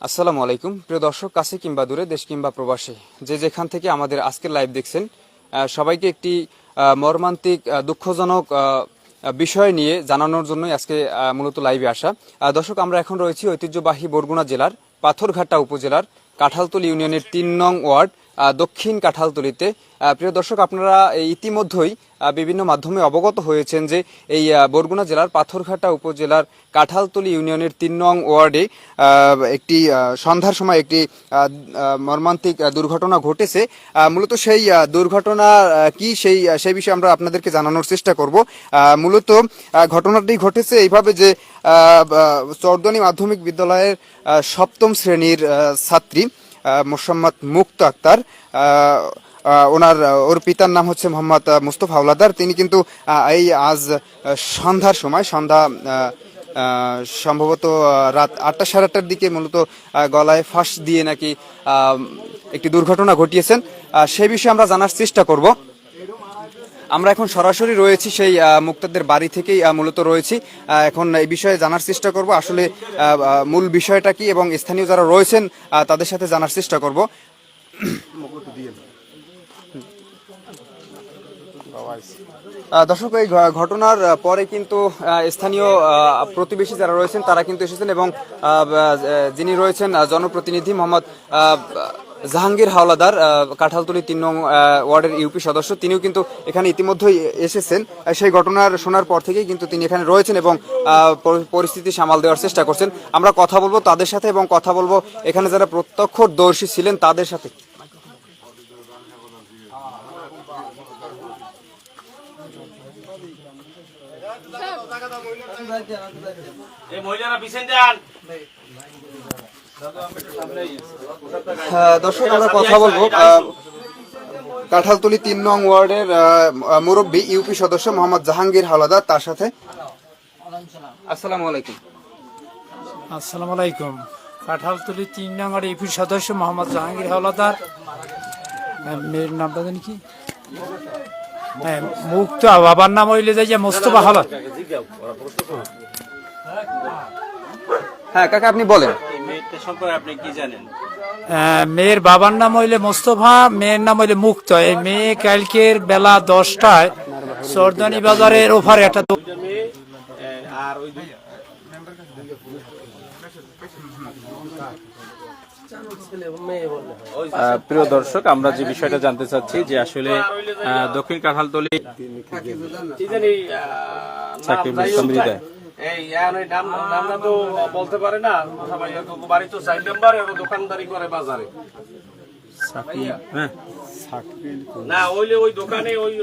আসসালামু আলাইকুম প্রিয় দর্শক, কাছে কিংবা দূরে, দেশ কিংবা প্রবাসে, যে যেখান থেকে আমাদের আজকের লাইভ দেখছেন, সবাইকে একটি মর্মান্তিক দুঃখজনক বিষয় নিয়ে জানানোর জন্যই আজকে মূলত লাইভে আসা। দর্শক, আমরা এখন রয়েছি ঐতিহ্যবাহী বরগুনা জেলার পাথরঘাটা উপজেলার কাঁঠালতলী ইউনিয়নের ৩ নং ওয়ার্ড দক্ষিণ কাঁঠালতলীতে। প্রিয় দর্শক, আপনারা ইতিমধ্যেই বিভিন্ন মাধ্যমে অবগত হয়েছেন যে এই বরগুনা জেলার পাথরঘাটা উপজেলার কাঁঠালতলী ইউনিয়নের ৩ নং ওয়ার্ডে একটি সন্ধ্যার সময় একটি মর্মান্তিক দুর্ঘটনা ঘটেছে। মূলত সেই দুর্ঘটনা কি সেই বিষয়ে আমরা আপনাদেরকে জানানোর চেষ্টা করব। মূলত ঘটনাটি ঘটেছে এইভাবে যে চরদনী মাধ্যমিক বিদ্যালয়ের সপ্তম শ্রেণীর ছাত্রী মোসাম্মদ মুক্তা আক্তার, ওর পিতার নাম হচ্ছে মোহাম্মদ মুস্তফা হাওলাদার। তিনি কিন্তু এই আজ সন্ধ্যার সময় সম্ভবত রাত ৮টা সাড়ে ৮টার দিকে মূলত গলায় ফাঁস দিয়ে নাকি একটি দুর্ঘটনা ঘটিয়েছেন। সেই বিষয়ে আমরা জানার চেষ্টা করব। আমরা এখন সরাসরি রয়েছি সেই মুক্তাদের বাড়ি থেকেই মূলত রয়েছি। এখন এই বিষয়ে জানার চেষ্টা করব আসলে মূল বিষয়টা কি, এবং স্থানীয় যারা রয়েছেন তাদের সাথে জানার চেষ্টা করব। দর্শক, এই ঘটনার পরে কিন্তু স্থানীয় প্রতিবেশী যারা রয়েছেন তারা কিন্তু এসেছেন, এবং যিনি রয়েছেন জনপ্রতিনিধি মোহাম্মদ জাহাঙ্গীর হাওলাদার, কাঁঠালতলী ৩ নং ওয়ার্ডের ইউপি সদস্য, তিনিও কিন্তু এখানে ইতিমধ্যেই এসেছেন। সেই ঘটনার শোনার পর থেকেই কিন্তু তিনি এখানে রয়েছেন এবং পরিস্থিতি সামাল দেওয়ার চেষ্টা করছেন। আমরা কথা বলবো তাদের সাথে এবং কথা বলবো এখানে যারা প্রত্যক্ষদর্শী ছিলেন তাদের সাথে। দর্শক, আমরা কথা বলবো কাঁঠালতলী ৩ নং ওয়ার্ডের মুরব্বী ইউপি সদস্য মোহাম্মদ জাহাঙ্গীর হাওলাদার, তার সাথে। আসসালামু আলাইকুম। আসসালামু আলাইকুম। কাঁঠালতলী ৩ নং ওয়ার্ড ইউপি সদস্য মোহাম্মদ জাহাঙ্গীর হাওলাদার। মেয়ের নামটা জানি কি? মুক্তা। বাবার নাম হইলে যাই মোস্তফা হাওলাদার। হ্যাঁ কাকা, আপনি বলেন। আপনি কি জানেন? মেয়ের বাবার নাম হইলে মোস্তফা, মেয়ের নাম হইলে মুক্তা। এই মেয়ে কালকের বেলা 10টায় চরদানি বাজারের ওপারে একটা প্রিয় দর্শক, আমরা যে বিষয়টা জানতে চাচ্ছি যে আসলে দক্ষিণ কাঁঠালতলী বলতে পারে না, বাড়ি তো 4 নম্বর, দোকানদারি করে বাজারে না, ওই দোকানে ওই